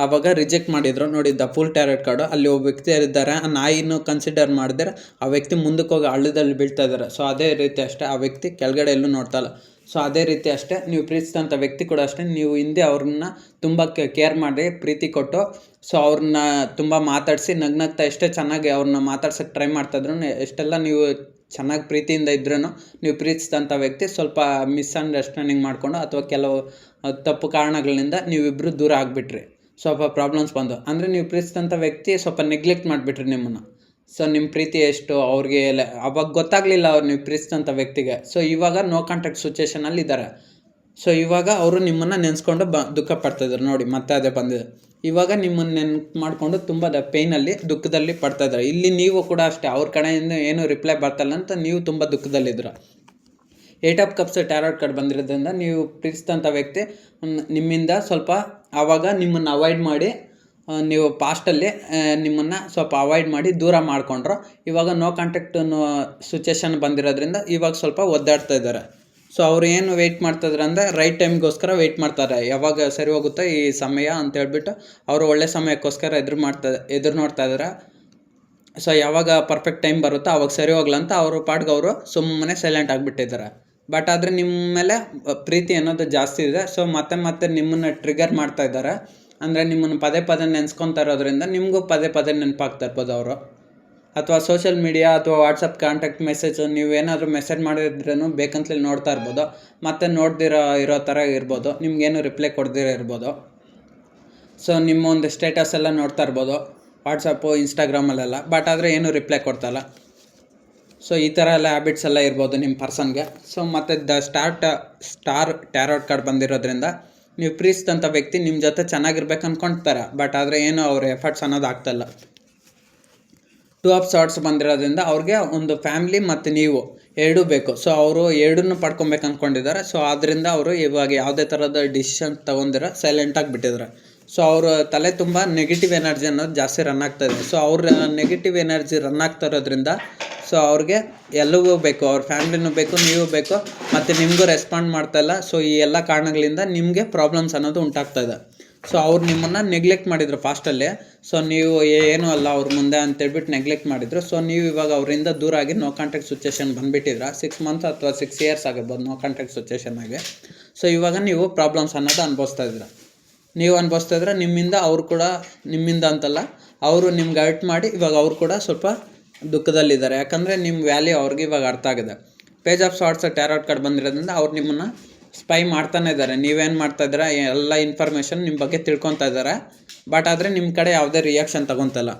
ಆವಾಗ ರಿಜೆಕ್ಟ್ ಮಾಡಿದ್ರು. ನೋಡಿ ದ ಫುಲ್ ಟ್ಯಾರೋಟ್ ಕಾರ್ಡು, ಅಲ್ಲಿ ಒಬ್ಬ ವ್ಯಕ್ತಿ ಇದ್ದಾರೆ, ಆ ನಾಯಿನೂ ಕನ್ಸಿಡರ್ ಮಾಡಿದ್ರೆ ಆ ವ್ಯಕ್ತಿ ಮುಂದಕ್ಕೆ ಹೋಗಿ ಹಳ್ಳದಲ್ಲಿ ಬೀಳ್ತಾ ಇದ್ದಾರೆ. ಸೊ ಅದೇ ರೀತಿ ಅಷ್ಟೇ ಆ ವ್ಯಕ್ತಿ ಕೆಳಗಡೆ ಎಲ್ಲೂ ನೋಡ್ತಾಯಿಲ್ಲ. ಸೊ ಅದೇ ರೀತಿ ಅಷ್ಟೇ ನೀವು ಪ್ರೀತಿಸಿದಂಥ ವ್ಯಕ್ತಿ ಕೂಡ ಅಷ್ಟೇ, ನೀವು ಹಿಂದೆ ಅವ್ರನ್ನ ತುಂಬ ಕೇರ್ ಮಾಡಿ ಪ್ರೀತಿ ಕೊಟ್ಟು ಸೊ ಅವ್ರನ್ನ ತುಂಬ ಮಾತಾಡಿಸಿ ನಗ್ನಗ್ತಾ ಎಷ್ಟೇ ಚೆನ್ನಾಗಿ ಅವ್ರನ್ನ ಮಾತಾಡ್ಸೋಕ್ಕೆ ಟ್ರೈ ಮಾಡ್ತಾಯಿದ್ರು, ಎಷ್ಟೆಲ್ಲ ನೀವು ಚೆನ್ನಾಗಿ ಪ್ರೀತಿಯಿಂದ ಇದ್ರೂ ನೀವು ಪ್ರೀತಿಸಿದಂಥ ವ್ಯಕ್ತಿ ಸ್ವಲ್ಪ ಮಿಸ್ಅಂಡರ್ಸ್ಟ್ಯಾಂಡಿಂಗ್ ಮಾಡಿಕೊಂಡು ಅಥವಾ ಕೆಲವು ತಪ್ಪು ಕಾರಣಗಳಿಂದ ನೀವಿಬ್ಬರು ದೂರ ಆಗಿಬಿಟ್ರಿ. ಸ್ವಲ್ಪ ಪ್ರಾಬ್ಲಮ್ಸ್ ಬಂದು ಅಂದರೆ ನೀವು ಪ್ರೀತಿಸಿದಂಥ ವ್ಯಕ್ತಿ ಸ್ವಲ್ಪ ನೆಗ್ಲೆಕ್ಟ್ ಮಾಡಿಬಿಟ್ರಿ ನಿಮ್ಮನ್ನು. ಸೊ ನಿಮ್ಮ ಪ್ರೀತಿ ಎಷ್ಟು ಅವ್ರಿಗೆ ಅವಾಗ ಗೊತ್ತಾಗಲಿಲ್ಲ ಅವ್ರು ನೀವು ಪ್ರೀತಿಸಿದಂಥ ವ್ಯಕ್ತಿಗೆ. ಸೊ ಇವಾಗ ನೋ ಕಾಂಟ್ಯಾಕ್ಟ್ ಸಿಚುವೇಷನಲ್ಲಿ ಇದ್ದಾರೆ. ಸೊ ಇವಾಗ ಅವರು ನಿಮ್ಮನ್ನು ನೆನೆಸ್ಕೊಂಡು ದುಃಖ ಪಡ್ತಾಯಿದ್ರು. ನೋಡಿ ಮತ್ತೆ ಅದೇ ಬಂದಿದೆ. ಇವಾಗ ನಿಮ್ಮನ್ನು ನೆನ್ಪು ಮಾಡಿಕೊಂಡು ತುಂಬ ಪೇಯ್ನಲ್ಲಿ ದುಃಖದಲ್ಲಿ ಪಡ್ತಾಯಿದ್ದಾರೆ. ಇಲ್ಲಿ ನೀವು ಕೂಡ ಅಷ್ಟೇ, ಅವ್ರ ಕಡೆಯಿಂದ ಏನೂ ರಿಪ್ಲೈ ಬರ್ತಾಯಿಲ್ಲ ಅಂತ ನೀವು ತುಂಬ ದುಃಖದಲ್ಲಿದ್ದೀರ. 8 ಆಫ್ ಕಪ್ಸ್ ಟ್ಯಾರೋಟ್ ಕಾರ್ಡ್ ಬಂದಿರೋದ್ರಿಂದ ನೀವು ಪ್ರೀತಿಸಿದಂಥ ವ್ಯಕ್ತಿ ನಿಮ್ಮಿಂದ ಸ್ವಲ್ಪ ಆವಾಗ ನಿಮ್ಮನ್ನು ಅವಾಯ್ಡ್ ಮಾಡಿ, ನೀವು ಪಾಸ್ಟಲ್ಲಿ ನಿಮ್ಮನ್ನು ಸ್ವಲ್ಪ ಅವಾಯ್ಡ್ ಮಾಡಿ ದೂರ ಮಾಡಿಕೊಂಡ್ರು. ಇವಾಗ ನೋ ಕಾಂಟ್ಯಾಕ್ಟ್ ಸಿಚುವೇಷನ್ ಬಂದಿರೋದ್ರಿಂದ ಇವಾಗ ಸ್ವಲ್ಪ ಒದ್ದಾಡ್ತಾ ಇದ್ದಾರೆ. ಸೊ ಅವ್ರು ಏನು ವೆಯ್ಟ್ ಮಾಡ್ತಾಯಿದ್ರು ಅಂದರೆ ರೈಟ್ ಟೈಮ್ಗೋಸ್ಕರ ವೆಯ್ಟ್ ಮಾಡ್ತಾರೆ, ಯಾವಾಗ ಸರಿ ಹೋಗುತ್ತೆ ಈ ಸಮಯ ಅಂತ ಹೇಳ್ಬಿಟ್ಟು ಅವರು ಒಳ್ಳೆ ಸಮಯಕ್ಕೋಸ್ಕರ ಎದುರು ನೋಡ್ತಾ ಇದ್ದಾರೆ. ಸೊ ಯಾವಾಗ ಪರ್ಫೆಕ್ಟ್ ಟೈಮ್ ಬರುತ್ತೋ ಅವಾಗ ಸರಿ ಹೋಗ್ಲಂತ ಅಂತ ಅವರು ಪಾಡ್ಗೆ ಅವರು ಸುಮ್ಮನೆ ಸೈಲೆಂಟ್ ಆಗಿಬಿಟ್ಟಿದ್ದಾರೆ. ಬಟ್ ಆದರೆ ನಿಮ್ಮ ಮೇಲೆ ಪ್ರೀತಿ ಅನ್ನೋದು ಜಾಸ್ತಿ ಇದೆ. ಸೊ ಮತ್ತೆ ನಿಮ್ಮನ್ನು ಟ್ರಿಗರ್ ಮಾಡ್ತಾ ಇದ್ದಾರೆ. ಅಂದರೆ ನಿಮ್ಮನ್ನು ಪದೇ ನೆನೆಸ್ಕೊತಾ ಇರೋದ್ರಿಂದ ನಿಮಗೂ ಪದೇ ನೆನಪಾಗ್ತಾ ಇರ್ಬೋದು ಅವರು. ಅಥವಾ ಸೋಷಿಯಲ್ ಮೀಡಿಯಾ ಅಥವಾ ವಾಟ್ಸಪ್ ಕಾಂಟ್ಯಾಕ್ಟ್ ಮೆಸೇಜ್ ನೀವೇನಾದರೂ ಮೆಸೇಜ್ ಮಾಡಿದ್ರೂ ಬೇಕಂತಲೇ ನೋಡ್ತಾ ಇರ್ಬೋದು. ಮತ್ತು ಇರೋ ಥರ ಇರ್ಬೋದು, ನಿಮಗೇನು ರಿಪ್ಲೈ ಕೊಡ್ದಿರೋ ಇರ್ಬೋದು. ಸೊ ನಿಮ್ಮ ಒಂದು ಸ್ಟೇಟಸ್ ಎಲ್ಲ ನೋಡ್ತಾ ಇರ್ಬೋದು ವಾಟ್ಸಪ್ಪು ಇನ್ಸ್ಟಾಗ್ರಾಮಲ್ಲೆಲ್ಲ. ಬಟ್ ಆದರೆ ಏನೂ ರಿಪ್ಲೈ ಕೊಡ್ತಾಯಿಲ್ಲ. ಸೊ ಈ ಥರ ಎಲ್ಲ ಹ್ಯಾಬಿಟ್ಸ್ ಎಲ್ಲ ಇರ್ಬೋದು ನಿಮ್ಮ ಪರ್ಸನ್ಗೆ. ಸೊ ಮತ್ತು ದ ಸ್ಟಾರ್ ಟ್ಯಾರೋಟ್ ಕಾರ್ಡ್ ಬಂದಿರೋದ್ರಿಂದ ನೀವು ಪ್ರೀತಿಸಿದಂಥ ವ್ಯಕ್ತಿ ನಿಮ್ಮ ಜೊತೆ ಚೆನ್ನಾಗಿರ್ಬೇಕು ಅಂದ್ಕೊಳ್ತಾರೆ. ಬಟ್ ಆದರೆ ಏನು ಅವ್ರ ಎಫರ್ಟ್ಸ್ ಅನ್ನೋದು ಆಗ್ತಾಯಿಲ್ಲ. ಟೂ ಆಫ್ ಸಾರ್ಟ್ಸ್ ಬಂದಿರೋದ್ರಿಂದ ಅವ್ರಿಗೆ ಒಂದು ಫ್ಯಾಮ್ಲಿ ಮತ್ತು ನೀವು ಎರಡೂ ಬೇಕು. ಸೊ ಅವರು ಎರಡನ್ನೂ ಪಡ್ಕೊಬೇಕು ಅಂದ್ಕೊಂಡಿದ್ದಾರೆ. ಸೊ ಆದ್ದರಿಂದ ಅವರು ಇವಾಗ ಯಾವುದೇ ಥರದ ಡಿಸಿಷನ್ ತೊಗೊಂಡಿರ ಸೈಲೆಂಟಾಗಿ ಬಿಟ್ಟಿದ್ದಾರೆ. ಸೊ ಅವ್ರ ತಲೆ ತುಂಬ ನೆಗೆಟಿವ್ ಎನರ್ಜಿ ಅನ್ನೋದು ಜಾಸ್ತಿ ರನ್ ಆಗ್ತಾಯಿದೆ. ಸೊ ಅವ್ರ ನೆಗೆಟಿವ್ ಎನರ್ಜಿ ರನ್ ಆಗ್ತಾ ಇರೋದ್ರಿಂದ ಸೊ ಅವ್ರಿಗೆ ಎಲ್ಲವೂ ಬೇಕು, ಅವ್ರ ಫ್ಯಾಮ್ಲಿನೂ ಬೇಕು, ನೀವು ಬೇಕು, ಮತ್ತು ನಿಮಗೂ ರೆಸ್ಪಾಂಡ್ ಮಾಡ್ತಾಯಿಲ್ಲ. ಸೊ ಈ ಎಲ್ಲ ಕಾರಣಗಳಿಂದ ನಿಮಗೆ ಪ್ರಾಬ್ಲಮ್ಸ್ ಅನ್ನೋದು ಉಂಟಾಗ್ತಾಯಿದೆ. ಸೊ ಅವ್ರು ನಿಮ್ಮನ್ನು ನೆಗ್ಲೆಕ್ಟ್ ಮಾಡಿದ್ರು ಫಾಸ್ಟಲ್ಲಿ. ಸೊ ನೀವು ಏನೂ ಅಲ್ಲ ಅವ್ರ ಮುಂದೆ ಅಂತೇಳ್ಬಿಟ್ಟು ನೆಗ್ಲೆಕ್ಟ್ ಮಾಡಿದ್ರು. ಸೊ ನೀವು ಇವಾಗ ಅವರಿಂದ ದೂರ ಆಗಿ ನೋ ಕಾಂಟ್ಯಾಕ್ಟ್ ಸಿಚುವೇಶನ್ ಬಂದುಬಿಟ್ಟಿದ್ರ. 6 ಮಂತ್ಸ್ ಅಥವಾ 6 ಇಯರ್ಸ್ ಆಗಿರ್ಬೋದು ನೋ ಕಾಂಟ್ಯಾಕ್ಟ್ ಸಿಚುವೇಶನ್ ಆಗಿ. ಸೊ ಇವಾಗ ನೀವು ಪ್ರಾಬ್ಲಮ್ಸ್ ಅನ್ನೋದು ಅನುಭವಿಸ್ತಾ ಇದ್ರೆ ನಿಮ್ಮಿಂದ ಅವರು ಕೂಡ ನಿಮ್ಮಿಂದ ಅಂತಲ್ಲ, ಅವರು ನಿಮ್ಗೆ ಹರ್ಟ್ ಮಾಡಿ ಇವಾಗ ಅವ್ರು ಕೂಡ ಸ್ವಲ್ಪ ದುಃಖದಲ್ಲಿದ್ದಾರೆ. ಯಾಕಂದರೆ ನಿಮ್ಮ ವ್ಯಾಲ್ಯೂ ಅವ್ರಿಗೆ ಇವಾಗ ಅರ್ಥ ಆಗಿದೆ. Page of swords tarot card ಬಂದಿರೋದ್ರಿಂದ ಅವ್ರು ನಿಮ್ಮನ್ನು ಸ್ಪೈ ಮಾಡ್ತಾನೆ ಇದ್ದಾರೆ. ನೀವೇನು ಮಾಡ್ತಾಯಿದ್ದೀರಾ, ಎಲ್ಲ ಇನ್ಫಾರ್ಮೇಷನ್ ನಿಮ್ಮ ಬಗ್ಗೆ ತಿಳ್ಕೊತಾ ಇದ್ದಾರೆ. ಬಟ್ ಆದರೆ ನಿಮ್ಮ ಕಡೆ ಯಾವುದೇ ರಿಯಾಕ್ಷನ್ ತಗೊತಲ್ಲ.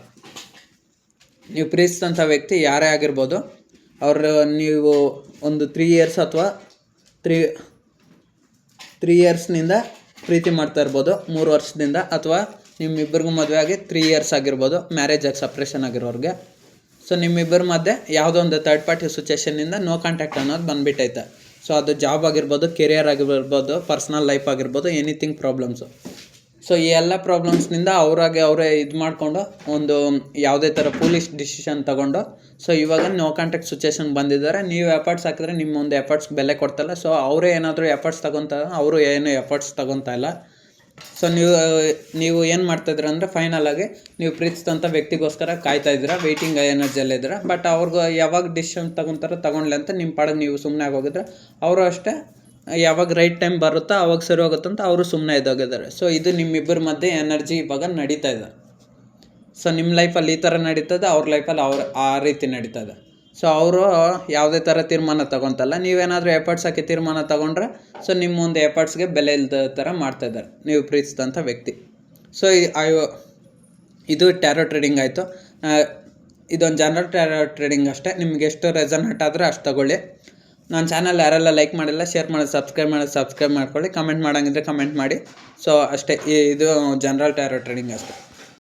ನೀವು ಪ್ರೀತಿಸಿದಂಥ ವ್ಯಕ್ತಿ ಯಾರೇ ಆಗಿರ್ಬೋದು, ಅವರು ನೀವು ಒಂದು 3 ಇಯರ್ಸ್ ಅಥವಾ 3 ಇಯರ್ಸ್ನಿಂದ ಪ್ರೀತಿ ಮಾಡ್ತಾ ಇರ್ಬೋದು, 3 ವರ್ಷದಿಂದ, ಅಥವಾ ನಿಮ್ಮಿಬ್ಬರಿಗೂ ಮದುವೆ ಆಗಿ 3 ಇಯರ್ಸ್ ಆಗಿರ್ಬೋದು, ಮ್ಯಾರೇಜ್ ಆಗಿ ಸಪ್ರೇಷನ್ ಆಗಿರೋರಿಗೆ. ಸೊ ನಿಮ್ಮಿಬ್ಬರ ಮಧ್ಯೆ ಯಾವುದೋ ಒಂದು ಥರ್ಡ್ ಪಾರ್ಟಿ ಸಿಚುವೇಷನ್ನಿಂದ ನೋ ಕಾಂಟ್ಯಾಕ್ಟ್ ಅನ್ನೋದು ಬಂದುಬಿಟ್ಟೈತೆ. ಸೊ ಅದು ಜಾಬ್ ಆಗಿರ್ಬೋದು, ಕೆರಿಯರ್ ಆಗಿರ್ಬೋದು, ಪರ್ಸ್ನಲ್ ಲೈಫ್ ಆಗಿರ್ಬೋದು, ಎನಿಥಿಂಗ್ ಪ್ರಾಬ್ಲಮ್ಸು. ಸೊ ಈ ಎಲ್ಲ ಪ್ರಾಬ್ಲಮ್ಸ್ನಿಂದ ಅವರೇ ಇದು ಮಾಡಿಕೊಂಡು ಒಂದು ಯಾವುದೇ ಥರ ಫೂಲಿಶ್ ಡಿಸಿಷನ್ ತೊಗೊಂಡು ಸೊ ಇವಾಗ ನೋ ಕಾಂಟ್ಯಾಕ್ಟ್ ಸಿಚುವೇಷನ್ ಬಂದಿದ್ದಾರೆ. ನೀವು ಎಫರ್ಟ್ಸ್ ಹಾಕಿದ್ರೆ ನಿಮ್ಮ ಒಂದು ಎಫರ್ಟ್ಸ್ ಬೆಲೆ ಕೊಡ್ತಾಯಿಲ್ಲ. ಸೊ ಅವರೇ ಏನಾದರೂ ಎಫರ್ಟ್ಸ್ ತೊಗೊತಾರೆ, ಅವರು ಏನು ಎಫರ್ಟ್ಸ್ ತೊಗೊತಾ ಇಲ್ಲ. ಸೊ ನೀವು ಏನು ಮಾಡ್ತಾಯಿದ್ದೀರ ಅಂದರೆ ಫೈನಲಾಗಿ ನೀವು ಪ್ರೀತಿಸಿದಂಥ ವ್ಯಕ್ತಿಗೋಸ್ಕರ ಕಾಯ್ತಾಯಿದ್ದೀರಾ, ವೆಯ್ಟಿಂಗ್ ಎನರ್ಜಿಯಲ್ಲಿದ್ದೀರ. ಬಟ್ ಅವ್ರಿಗೆ ಯಾವಾಗ ಡಿಸಿಷನ್ ತೊಗೊಳ್ಲಿ ಅಂತ ನಿಮ್ಮ ಪಾಡಿಗೆ ನೀವು ಸುಮ್ಮನೆ ಆಗೋಗಿದ್ರೆ, ಅವರು ಅಷ್ಟೇ ಯಾವಾಗ ರೈಟ್ ಟೈಮ್ ಬರುತ್ತೋ ಅವಾಗ ಸರಿ ಹೋಗುತ್ತಂತ ಅವರು ಸುಮ್ಮನೆ ಇದ್ದೋಗಿದ್ದಾರೆ. ಸೊ ಇದು ನಿಮ್ಮಿಬ್ಬರ ಮಧ್ಯೆ ಎನರ್ಜಿ ಇವಾಗ ನಡೀತಾ ಇದೆ. ಸೊ ನಿಮ್ಮ ಲೈಫಲ್ಲಿ ಈ ಥರ ನಡೀತದೆ, ಅವ್ರ ಲೈಫಲ್ಲಿ ಆ ರೀತಿ ನಡೀತದೆ. ಸೊ ಅವರು ಯಾವುದೇ ಥರ ತೀರ್ಮಾನ ತೊಗೊತಲ್ಲ. ನೀವೇನಾದರೂ ಎಫರ್ಟ್ಸ್ ಹಾಕಿ ತೀರ್ಮಾನ ತೊಗೊಂಡ್ರೆ ಸೊ ನಿಮ್ಮ ಒಂದು ಎಫರ್ಟ್ಸ್ಗೆ ಬೆಲೆ ಇಲ್ಲದ ಥರ ಮಾಡ್ತಾಯಿದ್ದಾರೆ ನೀವು ಪ್ರೀತಿಸಿದಂಥ ವ್ಯಕ್ತಿ. ಸೊ ಇದು ಟ್ಯಾರೋ ಟ್ರೇಡಿಂಗ್ ಆಯಿತು. ಇದೊಂದು ಜನರಲ್ ಟ್ಯಾರೋ ಟ್ರೇಡಿಂಗ್ ಅಷ್ಟೇ. ನಿಮ್ಗೆ ಎಷ್ಟು ರೆಸನೇಟ್ ಆದರೆ ಅಷ್ಟು ತಗೊಳ್ಳಿ. ನನ್ನ ಚಾನಲ್ ಯಾರೆಲ್ಲ ಲೈಕ್ ಮಾಡಿಲ್ಲ, ಶೇರ್ ಮಾಡಿ, ಸಬ್ಸ್ಕ್ರೈಬ್ ಮಾಡ್ಕೊಳ್ಳಿ. ಕಮೆಂಟ್ ಮಾಡೋಂಗಿದ್ರೆ ಕಮೆಂಟ್ ಮಾಡಿ. ಸೊ ಅಷ್ಟೇ, ಇದು ಜನರಲ್ ಟ್ಯಾರೋ ಟ್ರೇಡಿಂಗ್ ಅಷ್ಟೇ.